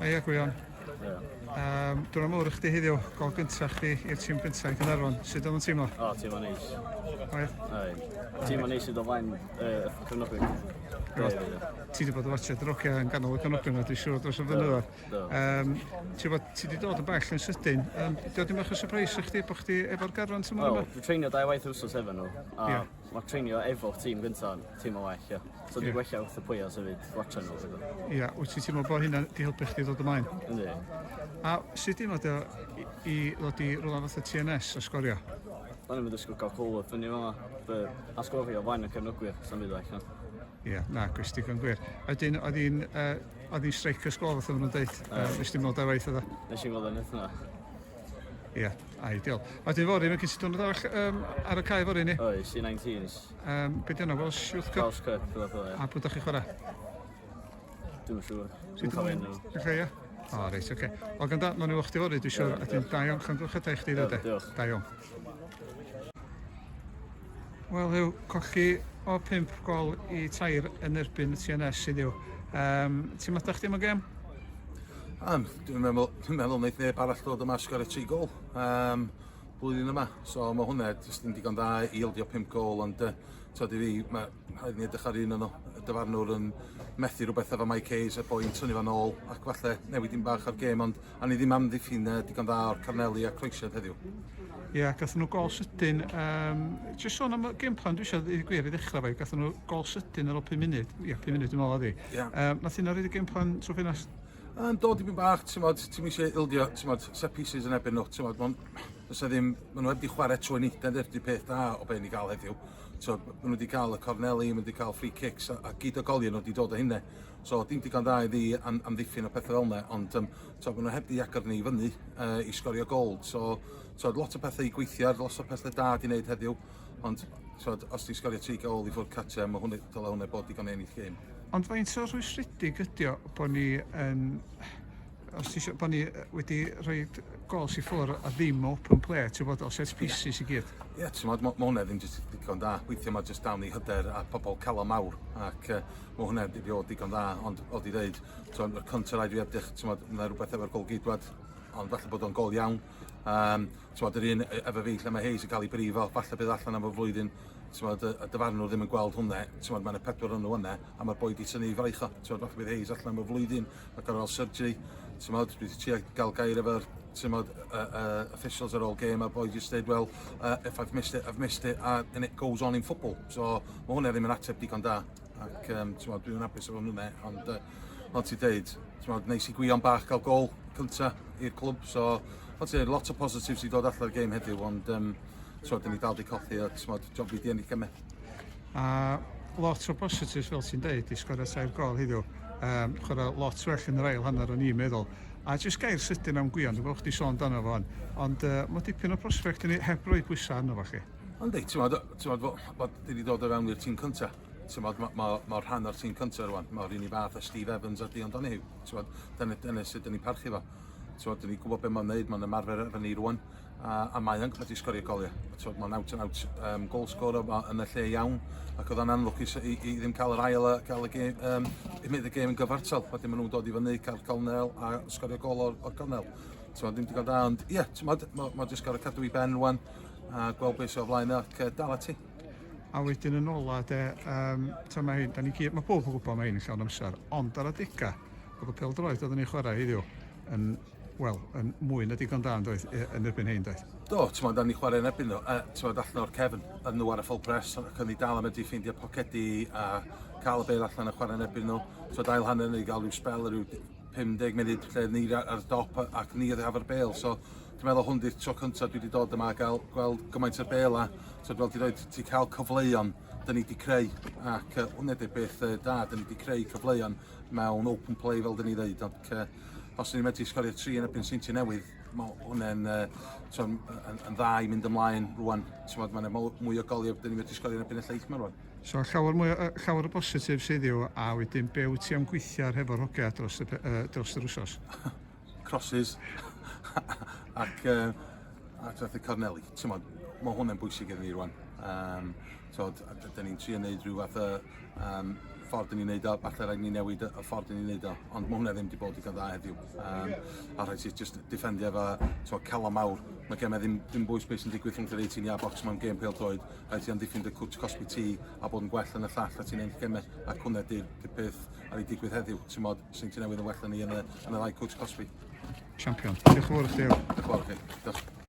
Ia, gwion. Ie. Dwi'n amlwg i chdi heddiw, gol gyntaf chdi i'r tîm gyntaf yn Caernarfon. Sut oedd yn teimlo? O, tîm o'n neis. Oedd? Tîm o'n neis i ddod flaen cyfnogwyr. Ti wedi bod yn watcha drogia yn ganol y canolbyn yma, dwi'n siŵr dros y flynyddoedd. Ti wedi dod yn bell yn sydyn. Di oedd dim eich o surprise i chdi bod chdi efo'r garfan tymor yma? Dwi'n treinio 2 waith wsos efo nhw. A mae treinio efo'r tîm gyntaf, tîm o well, ia. So dwi'n gwella wrth y pwyas hefyd, watcha nhw. Ia, wyt ti'n teimlo bod hynna di helpu chdi ddod ymlaen? Yndi. A sut dim oedd i ddod i rwla fath o TNS a sgorio? Da ni'n mynd ysgol gael cwl fyny yma. A sgorio flaen y cefnogwyr, sa'n byd allan. Ie, na, gwestiwn yn gwir. Ydyn, oedd hi'n streic ysgol fath o'n nhw'n dweud? Nes dim nod ar waith yna? Nes i'n gweld yn yna. Ie, ideal. A dyn fori, mae'n gysig dwi'n dod ar y cae fori ni? Oes, C19s. Be di yna, Welsh Youth Cup? Welsh Cup, dwi'n dweud. A pwy da chi chwarae? Dwi'n siŵr. Dwi'n cofio nhw. Oce, ie? O, reit, oce. O, ganda, ma'n nhw o'ch di fori, dwi'n siŵr. A dyn, da iawn, chan gwch ydych chi, dde? Diolch. Da iawn. Wel, yw, cochi o 5 gol i 3 yn erbyn y TNS sydd yw. Ti'n madach chdi am y gem? Dwi'n meddwl wneud neb arall ddod yma sgorio 3 gol blwyddyn yma. So mae hwnna jyst yn digon da i ildio 5 gol, ond tyd i fi, mae rhaid ni edrych ar un o'n y dyfarnwr yn methu rhywbeth efo Mike Hayes a boi'n tynnu fan ôl ac falle newid un bach ar gêm, ond a ni ddim am ddiffyn digon da o'r Carneli a Croesiad heddiw. Ie, gathon nhw gol sydyn. Jyst sôn am y game plan, dwi eisiau i gwir i ddechrau fe, gathon nhw gol sydyn ar ôl 5 munud. Ie, 5 munud dwi'n meddwl oedd hi. Nath hynna roed y game plan trwy ffinas? Dod i byn bach, ti'n eisiau ildio set pieces yn ebyn nhw, maen nhw heb di chwarae trwy nidedd erdi peth da o be'n i gael heddiw. Maen nhw wedi cael y Corneli, maen nhw wedi cael free kicks a gyd o goliau nhw wedi dod o hynny. So dim digon da iddi am ddiffyn o pethau fel yna, ond maen nhw heb di agor ni fyny i sgorio gol. So lot o pethau i gweithio, lot o pethau da di wneud heddiw, ond os di sgorio 3 gol i ffwrdd catcha, mae hwnna bod digon ennill gêm. Ond faint o rwystredig ydi o bod ni yn... Os ti eisiau bod ni wedi rhoi gols i ffwrdd a ddim open play, ti'n bod o set pieces i gyd? Ie, mae hwnna ddim jyst digon da. Weithio mae jyst dawn i hyder a pobl cala mawr, ac mae hwnna wedi bod digon da, ond oedd i ddeud, y cynta rhaid fi edrych, yna rhywbeth efo'r gol gydwad, ond falle bod o'n gol iawn. Yr un efo fi lle mae Hayes yn cael ei brifo, falle bydd allan am y flwyddyn, y dyfarnwr ddim yn gweld hwnna, mae'n 4 yn hwnna, a mae'r boi di tynnu fraich o. Falle bydd Hayes allan am y flwyddyn, ac ar ôl surgery, bydd ti gael gair efo'r officials ar ôl game, a boi jyst dweud, well, if I've missed it, and it goes on in football. So mae hwnna ddim yn ateb digon da, ac dwi'n hapus efo hwnna, ond ti dweud, neis i gwyon bach gael gol cynta i'r clwb, so lot o positives i dod allan o'r game heddiw, ond dyn ni dal di colli, a job fi di ennill gymau. A lot o positives fel ti'n dweud i sgorio 3 gol heddiw. Chwarae lot well yn yr ail hanner o'n i'n meddwl. A jyst gair sydyn am gwion, dwi'n gwybod chdi sôn dan o fan, ond mae dipyn o prospect i ni heb roi bwysau arno fo chi. Yndi, bod wedi dod o fewn i'r tîm cynta. Mae'r rhan o'r tîm cynta rwan, mae'r un i fath o Steve Evans a Dion Donahue. Dyna sydd yn ei parchu fo. Dyn ni'n gwybod beth mae'n wneud, mae'n ymarfer efo ni rwan, a mae yn wedi sgorio goliau. Mae'n out goal scorer yn y lle iawn, ac oedd yn anlwg i ddim cael yr ail, i mynd y gêm yn gyfartal. Wedyn maen nhw'n dod i fyny, cael Cornel a sgorio gol o'r Cornel. Ddim digon da, ond ie, mae'n jyst gael y cadw i ben rwan, a gweld beth sy'n o flaen ac dal at ti. A wedyn yn ola, mae pob yn gwybod mae hyn yn llawn amser, ond ar y dica, oedd y pêl-droed oedden ni'n chwarae heddiw yn mwy na digon da yn erbyn hyn, doedd? Do, da ni chwarae yn erbyn nhw. Allan o'r cefn, yn nhw ar y full press, ac yn ni dal am ydi ffeindio pocedi a cael y bel allan a chwarae yn erbyn nhw. Dail hanner ni gael rhyw spel, rhyw 50 munud lle ni ar dop ac ni oedd efo'r bel. Dwi'n meddwl hwn di'r tro cyntaf dwi wedi dod yma a gweld gymaint o'r bel a fel ti dweud, ti cael cyfleuon da ni wedi creu, ac hwnna ydy'r beth da, da ni wedi creu cyfleuon mewn open play fel da ni ddeud. Os ni'n medru sgorio 3 yn erbyn Seinti Newydd, mae hwnna'n dda i mynd ymlaen rwan. Mae'n mwy o goliau da ni'n medru sgorio yn erbyn y lleill yma rwan. So llawer o positif sydd yw, a wedyn be wyt ti am gweithio hefo'r hogia dros yr wsos? Crosses ac y Corneli. Mae hwnna'n bwysig iddyn ni rwan. Da ni'n trio wneud rhyw fath ffordd ni'n neud o, falle rhaid ni newid y ffordd ni'n neud o, ond mae hwnna ddim wedi bod digon dda heddiw. A rhaid si just defendio efo cala mawr. Mae gemau ddim bwys beth sy'n digwydd rhwng yr 18 ia box mewn gêm pêl-droed. Rhaid ti amddiffyn dy cwts Cosby T a bod yn gwell yn y llall a ti'n ennill gemau. Ac hwnna di'r peth ar ei digwydd heddiw. Ti'n modd sy'n ti'n newydd yn well yn y ddau cwts Cosby. Champion. Diolch yn fawr i chdi. Diolch yn fawr i chi.